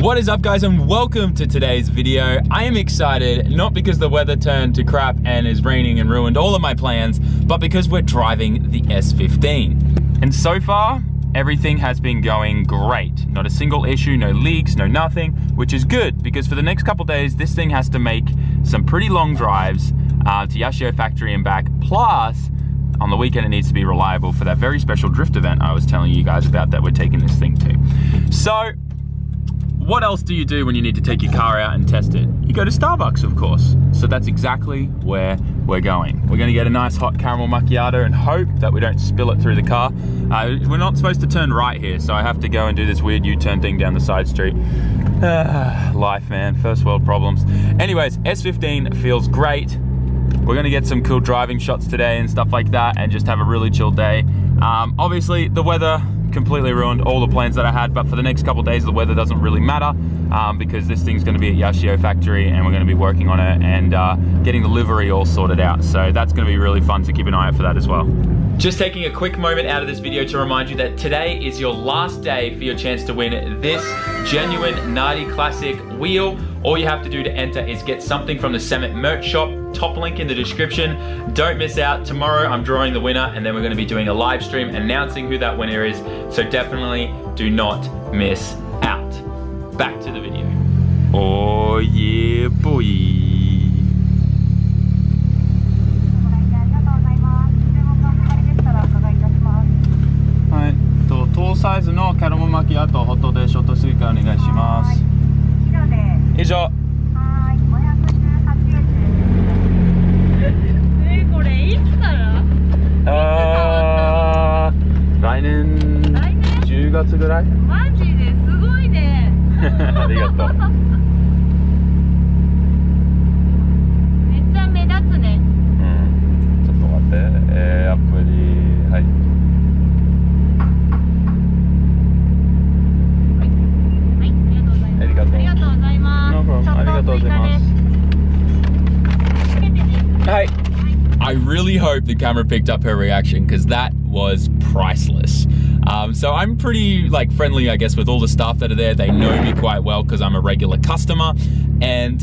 What is up, guys, and welcome to today's video. I am excited, not because the weather turned to crap and is raining and ruined all of my plans, but because we're driving the S15. And so far, everything has been going great. Not a single issue, no leaks, no nothing, which is good because for the next couple days, this thing has to make some pretty long drives to Yoshio factory and back. Plus, on the weekend, it needs to be reliable for that very special drift event I was telling you guys about that we're taking this thing to. So, what else do you do when you need to take your car out and test it? You go to Starbucks, of course. So that's exactly where we're going. We're gonna get a nice hot caramel macchiato and hope that we don't spill it through the car. We're not supposed to turn right here, so I have to go and do this weird U-turn thing down the side street. Life, man, first world problems. Anyways, S15 feels great. We're gonna get some cool driving shots today and stuff like that and just have a really chill day. Obviously, the weather completely ruined all the plans that I had, but for the next couple of days the weather doesn't really matter because this thing's going to be at Yoshio factory and we're going to be working on it and getting the livery all sorted out, so that's going to be really fun to keep an eye out for that as well. Just taking a quick moment out of this video to remind you that today is your last day for your chance to win this genuine Nardi Classic wheel. All you have to do to enter is get something from the SAMMIT merch shop, top link in the description. Don't miss out. Tomorrow I'm drawing the winner and then we're going to be doing a live stream announcing who that winner is, so definitely do not miss out. Back to the video. Oh yeah, boy. トーサイズのキャラメル巻きあとホットでショートスイカお願いします。以上。はい、518円。これいつから？来年10月ぐらい？マジですごいね。ありがとう。めっちゃ目立つね。うん。ちょっと待って。アプリはい。 I really hope the camera picked up her reaction because that was priceless. So I'm pretty friendly, I guess, with all the staff that are there. They know me quite well because I'm a regular customer, and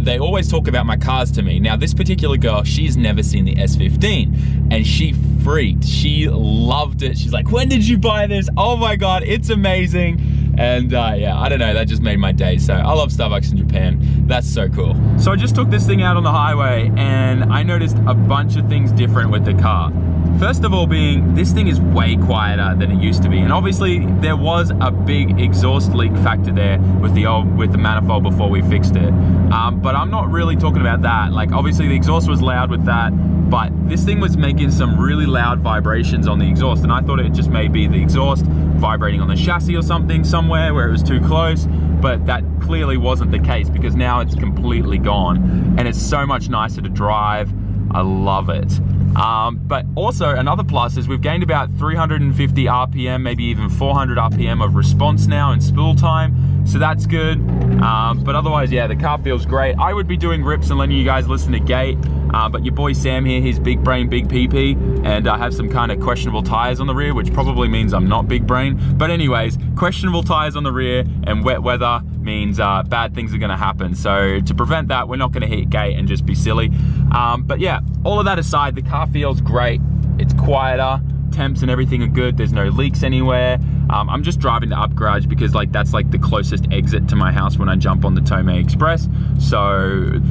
they always talk about my cars to me. Now, this particular girl, she's never seen the S15 and she freaked. She loved it. She's like, when did you buy this? Oh my God, it's amazing. And yeah, I don't know, that just made my day. So I love Starbucks in Japan. That's so cool. So I just took this thing out on the highway and I noticed a bunch of things different with the car. First of all being, this thing is way quieter than it used to be. And obviously there was a big exhaust leak factor there with the manifold before we fixed it. But I'm not really talking about that. Like, obviously the exhaust was loud with that, but this thing was making some really loud vibrations on the exhaust. And I thought it just may be the exhaust vibrating on the chassis or something somewhere where it was too close. But that clearly wasn't the case because now it's completely gone and it's so much nicer to drive. I love it. But also another plus is we've gained about 350 RPM, maybe even 400 RPM of response now in spool time. So that's good. But otherwise, yeah, the car feels great. I would be doing rips and letting you guys listen to gate. But your boy Sam here, he's big brain, big PP, and I have some kind of questionable tires on the rear, which probably means I'm not big brain. But anyways, questionable tires on the rear and wet weather means bad things are gonna happen. So to prevent that, we're not gonna hit gate and just be silly. But yeah, all of that aside, the car feels great. It's quieter, temps and everything are good. There's no leaks anywhere. I'm just driving to Up Garage because that's the closest exit to my house when I jump on the Tomei Express. So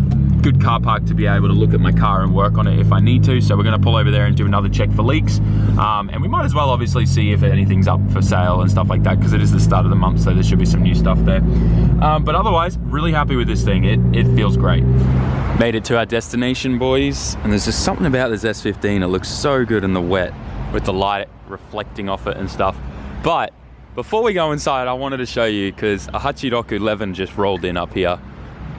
good car park to be able to look at my car and work on it if I need to. So we're gonna pull over there and do another check for leaks. And we might as well obviously see if anything's up for sale and stuff like that because it is the start of the month, so there should be some new stuff there. But otherwise, really happy with this thing. It feels great. Made it to our destination, boys. And there's just something about this S15. It looks so good in the wet with the light reflecting off it and stuff. But before we go inside, I wanted to show you because a Hutchy Dock 11 just rolled in up here.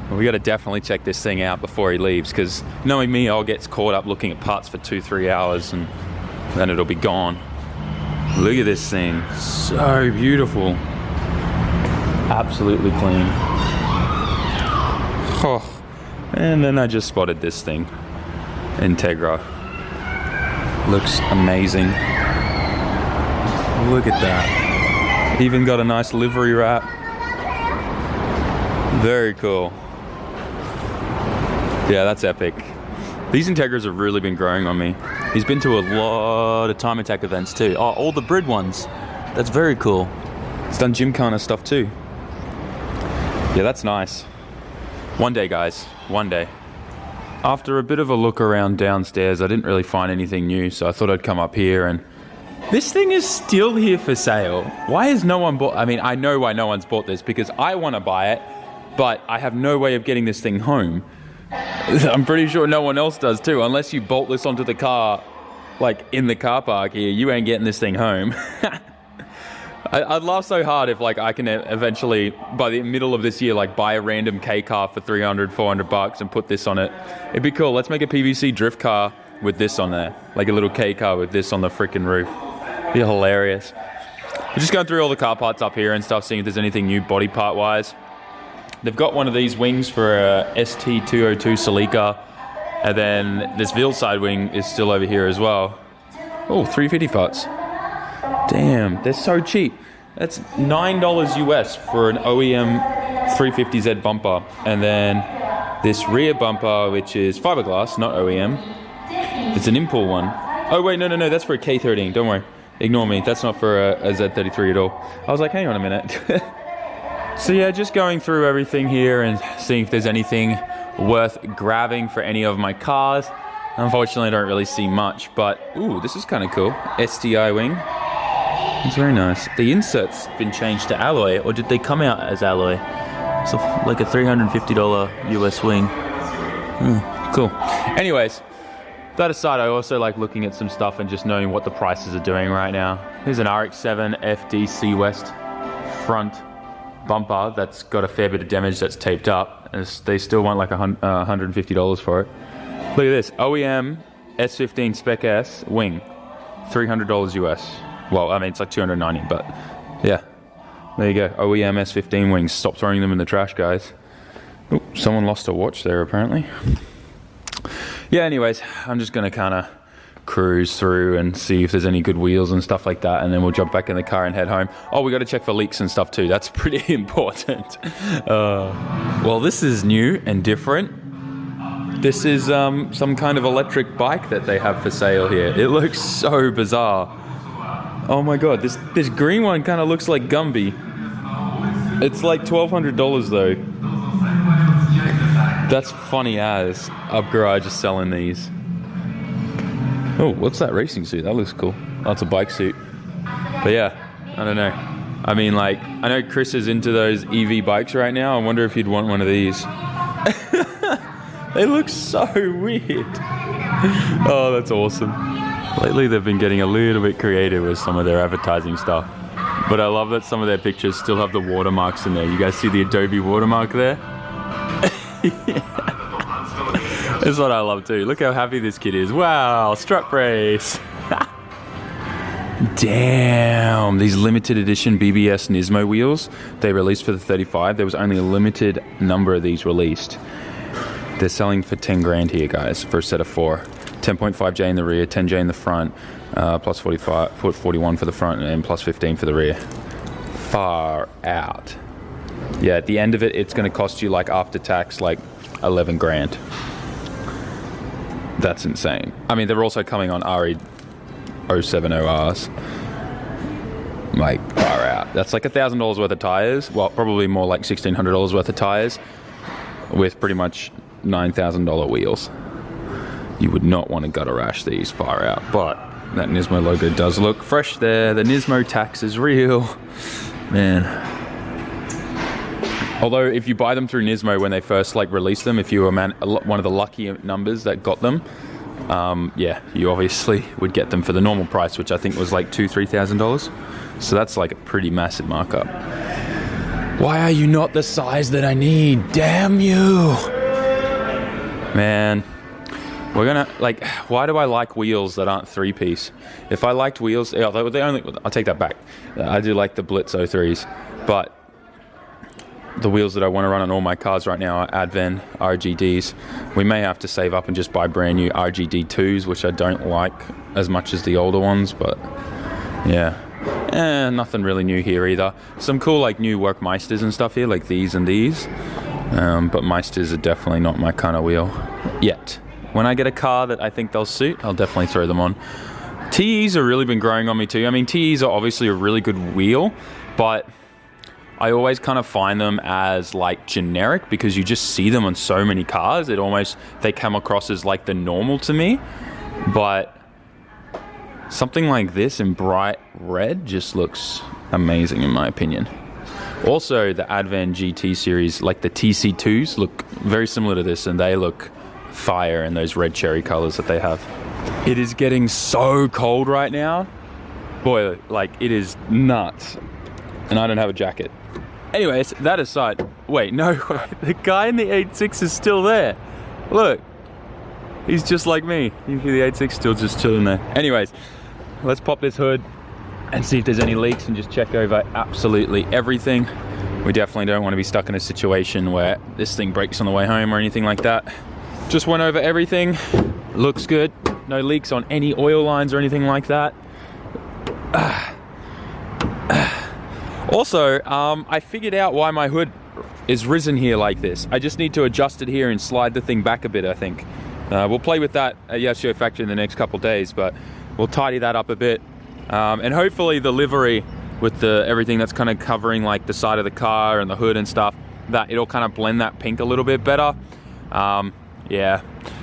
And we got to definitely check this thing out before he leaves because knowing me, I'll get caught up looking at parts for 2-3 hours and then it'll be gone. Look at this thing, so beautiful. Absolutely clean. Oh, and then I just spotted this thing, Integra. Looks amazing. Look at that. Even got a nice livery wrap. Very cool. Yeah, that's epic. These Integras have really been growing on me. He's been to a lot of time attack events too. Oh, all the Brid ones. That's very cool. He's done Gymkhana stuff too. Yeah, that's nice. One day, guys. One day. After a bit of a look around downstairs, I didn't really find anything new, so I thought I'd come up here and... This thing is still here for sale. Why has no one bought... I mean, I know why no one's bought this, because I want to buy it, but I have no way of getting this thing home. I'm pretty sure no one else does too, unless you bolt this onto the car, like in the car park here, you ain't getting this thing home. I'd laugh so hard if like I can eventually, by the middle of this year, like buy a random K car for 300, 400 bucks and put this on it. It'd be cool. Let's make a PVC drift car with this on there. Like a little K car with this on the freaking roof. It'd be hilarious. We're just going through all the car parts up here and stuff, seeing if there's anything new body part wise. They've got one of these wings for a ST202 Celica, and then this Veal side wing is still over here as well. Oh, 350 parts. Damn, they're so cheap. That's $9 US for an OEM 350Z bumper. And then this rear bumper, which is fiberglass, not OEM. It's an Impul one. Oh wait, no, that's for a K13, don't worry. Ignore me, that's not for a Z33 at all. I was like, hang on a minute. So yeah, just going through everything here and seeing if there's anything worth grabbing for any of my cars. Unfortunately, I don't really see much, but ooh, this is kind of cool. STI wing. It's very nice. The insert's been changed to alloy, or did they come out as alloy? So like a $350 US wing. Cool. Anyways, that aside, I also like looking at some stuff and just knowing what the prices are doing right now. Here's an RX-7 FDC West front bumper that's got a fair bit of damage that's taped up, and they still want like $150 for it. Look at this, OEM S15 Spec S wing, $300 US. Well, I mean, it's like $290, but yeah, there you go. OEM S15 wings. Stop throwing them in the trash, guys. Ooh, someone lost a watch there, apparently. Yeah, anyways, I'm just going to kind of cruise through and see if there's any good wheels and stuff like that, and then we'll jump back in the car and head home. Oh, we got to check for leaks and stuff too. That's pretty important. Well, this is new and different. This is some kind of electric bike that they have for sale here. It looks so bizarre. Oh my god, this green one kind of looks like Gumby. It's like $1,200 though. That's funny as. Up Garage is selling these. Oh, what's that racing suit? That looks cool. Oh, it's a bike suit. But yeah, I don't know. I mean, like, I know Chris is into those EV bikes right now. I wonder if he'd want one of these. They look so weird. Oh, that's awesome. Lately, they've been getting a little bit creative with some of their advertising stuff. But I love that some of their pictures still have the watermarks in there. You guys see the Adobe watermark there? That's what I love too. Look how happy this kid is. Wow, strut race. Damn, these limited edition BBS Nismo wheels, they released for the 35. There was only a limited number of these released. They're selling for 10 grand here, guys, for a set of 4. 10.5J in the rear, 10J in the front, plus 41 for the front, and plus 15 for the rear. Far out. Yeah, at the end of it, it's going to cost you, like, after tax, like 11 grand. That's insane. I mean, they're also coming on RE070Rs. Like, far out. That's like $1,000 worth of tires. Well, probably more like $1,600 worth of tires with pretty much $9,000 wheels. You would not want to gutter rash these, far out. But that Nismo logo does look fresh there. The Nismo tax is real. Man. Although, if you buy them through Nismo when they first like released them, if you were one of the lucky numbers that got them, yeah, you obviously would get them for the normal price, which I think was like $2,000-$3,000. So that's like a pretty massive markup. Why are you not the size that I need? Damn you! Man, we're gonna, like, why do I like wheels that aren't 3-piece? If I liked wheels, yeah, I'll take that back. I do like the Blitz 03s, but the wheels that I want to run on all my cars right now are Adven RGDs. We may have to save up and just buy brand new RGD2s, which I don't like as much as the older ones, but yeah. Nothing really new here either. Some cool like new Workmeisters and stuff here, like these and these. But Meisters are definitely not my kind of wheel yet. When I get a car that I think they'll suit, I'll definitely throw them on. TEs have really been growing on me too. I mean, TEs are obviously a really good wheel, but I always kind of find them as like generic because you just see them on so many cars. They come across as like the normal to me. But something like this in bright red just looks amazing in my opinion. Also, the Advan GT series, like the TC2s, look very similar to this, and they look fire in those red cherry colors that they have. It is getting so cold right now. Boy, like it is nuts. And I don't have a jacket. Anyways, that aside, wait, no, the guy in the 8.6 is still there. Look, he's just like me. You see the 8.6 still just chilling there. Anyways, let's pop this hood and see if there's any leaks and just check over absolutely everything. We definitely don't want to be stuck in a situation where this thing breaks on the way home or anything like that. Just went over everything. Looks good. No leaks on any oil lines or anything like that. Also, I figured out why my hood is risen here like this. I just need to adjust it here and slide the thing back a bit, I think. We'll play with that at Yoshio Factory in the next couple days, but we'll tidy that up a bit. And hopefully the livery with everything that's kind of covering like the side of the car and the hood and stuff, that it'll kind of blend that pink a little bit better. Yeah,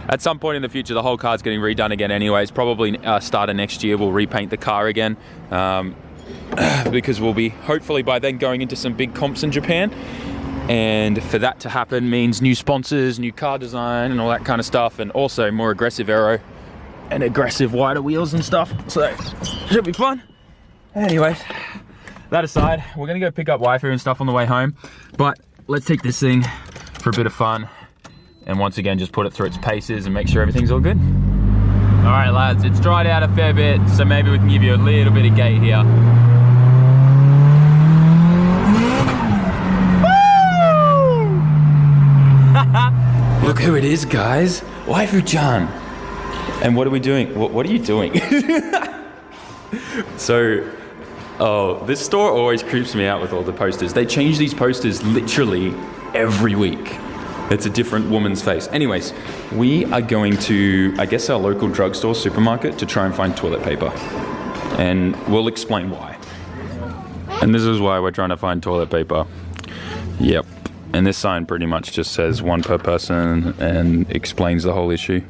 at some point in the future, the whole car's getting redone again anyways. Probably start of next year, we'll repaint the car again. Because we'll be hopefully by then going into some big comps in Japan, and for that to happen means new sponsors, new car design and all that kind of stuff, and also more aggressive aero and aggressive wider wheels and stuff, so should be fun. Anyways, that aside, we're gonna go pick up waifu and stuff on the way home, but let's take this thing for a bit of fun and once again just put it through its paces and make sure everything's all good. All right lads, it's dried out a fair bit, so maybe we can give you a little bit of gate here. Look who it is, guys. Waifu-chan. And what are we doing? What are you doing? So, this store always creeps me out with all the posters. They change these posters literally every week. It's a different woman's face. Anyways, we are going to, I guess, our local drugstore supermarket to try and find toilet paper. And we'll explain why. And this is why we're trying to find toilet paper. Yep. And this sign pretty much just says one per person and explains the whole issue.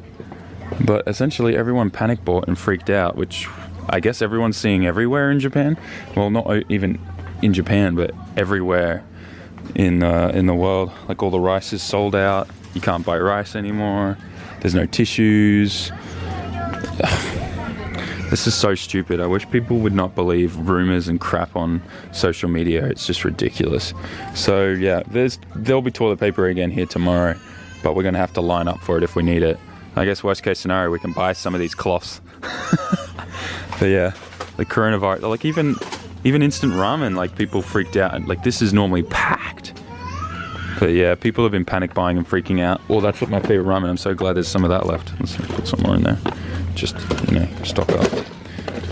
But essentially everyone panic bought and freaked out, which I guess everyone's seeing everywhere in Japan. Well, not even in Japan, but everywhere in the world. Like all the rice is sold out. You can't buy rice anymore. There's no tissues. This is so stupid. I wish people would not believe rumors and crap on social media. It's just ridiculous. So yeah, there'll be toilet paper again here tomorrow, but we're gonna have to line up for it if we need it. I guess worst case scenario, we can buy some of these cloths. But yeah, the coronavirus, like even instant ramen, like people freaked out. Like this is normally packed. But yeah, people have been panic buying and freaking out. Well, that's what my favorite ramen. I'm so glad there's some of that left. Let's put some more in there. Just, stock up.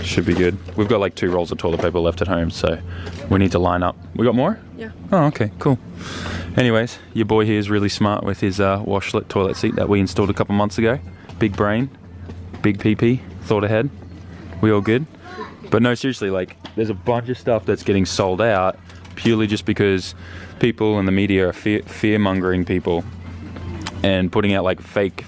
Should be good. We've got like 2 rolls of toilet paper left at home, so we need to line up. We got more? Yeah. Oh, okay, cool. Anyways, your boy here is really smart with his washlet toilet seat that we installed a couple months ago. Big brain, big PP, thought ahead. We all good? But no, seriously, like there's a bunch of stuff that's getting sold out purely just because people and the media are fear-mongering people and putting out like fake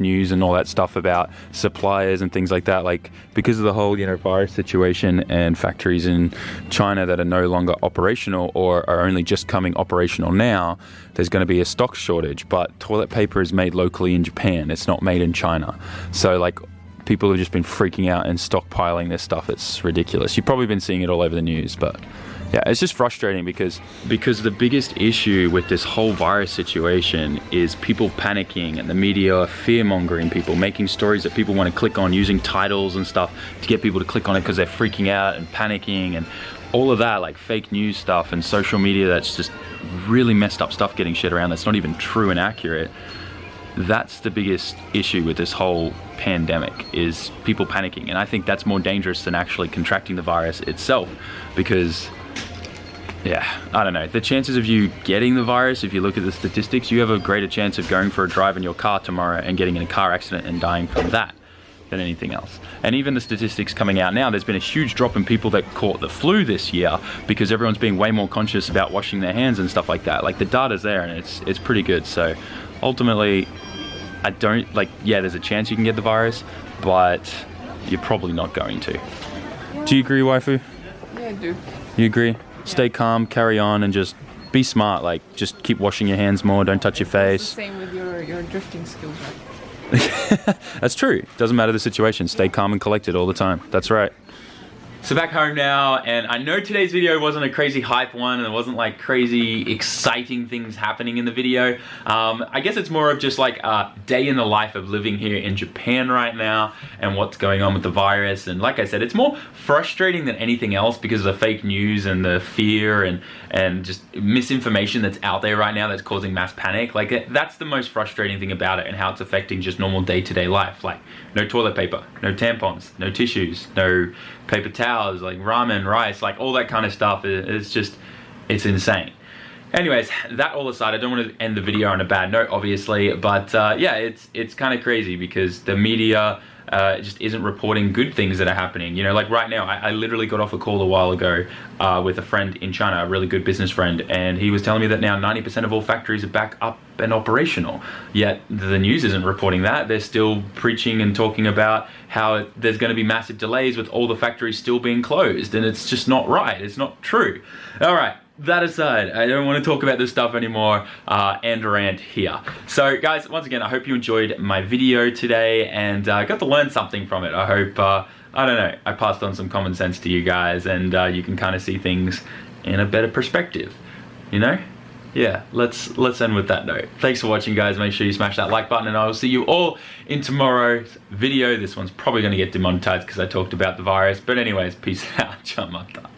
news and all that stuff about suppliers and things like that. Like because of the whole virus situation and factories in China that are no longer operational or are only just coming operational now, there's going to be a stock shortage. But toilet paper is made locally in Japan. It's not made in China. So like people have just been freaking out and stockpiling this stuff. It's ridiculous. You've probably been seeing it all over the news, but yeah, it's just frustrating because the biggest issue with this whole virus situation is people panicking and the media fear-mongering people, making stories that people want to click on, using titles and stuff to get people to click on it because they're freaking out and panicking and all of that, like fake news stuff and social media that's just really messed up stuff getting shit around that's not even true and accurate. That's the biggest issue with this whole pandemic, is people panicking. And I think that's more dangerous than actually contracting the virus itself, because Yeah, I don't know. The chances of you getting the virus, if you look at the statistics, you have a greater chance of going for a drive in your car tomorrow and getting in a car accident and dying from that than anything else. And even the statistics coming out now, there's been a huge drop in people that caught the flu this year because everyone's being way more conscious about washing their hands and stuff like that. Like, the data's there and it's pretty good. So ultimately, I don't, like, yeah, there's a chance you can get the virus, but you're probably not going to. Yeah. Do you agree, waifu? Yeah, I do. You agree? Stay calm, carry on, and just be smart. Like, just keep washing your hands more, don't touch your face. It's the same with your drifting skills, right? That's true. Doesn't matter the situation. Stay calm and collected all the time. That's right. So back home now, and I know today's video wasn't a crazy hype one, and it wasn't like crazy exciting things happening in the video. I guess it's more of just like a day in the life of living here in Japan right now and what's going on with the virus. And like I said, it's more frustrating than anything else because of the fake news and the fear and just misinformation that's out there right now that's causing mass panic. Like, that's the most frustrating thing about it, and how it's affecting just normal day-to-day life. Like, no toilet paper, no tampons, no tissues, no paper towels, like ramen, rice, like all that kind of stuff. It's just, it's insane. Anyways, that all aside, I don't want to end the video on a bad note, obviously, but yeah, it's kind of crazy because the media just isn't reporting good things that are happening. You know, like right now, I literally got off a call a while ago with a friend in China, a really good business friend, and he was telling me that now 90% of all factories are back up and operational. Yet the news isn't reporting that. They're still preaching and talking about how there's going to be massive delays with all the factories still being closed, and it's just not right. It's not true. All right. That aside, I don't want to talk about this stuff anymore and rant here. So guys, once again, I hope you enjoyed my video today and got to learn something from it. I hope, I don't know, I passed on some common sense to you guys, and you can kind of see things in a better perspective, you know? Yeah, let's end with that note. Thanks for watching, guys. Make sure you smash that like button, and I will see you all in tomorrow's video. This one's probably going to get demonetized because I talked about the virus. But anyways, peace out. Chamata.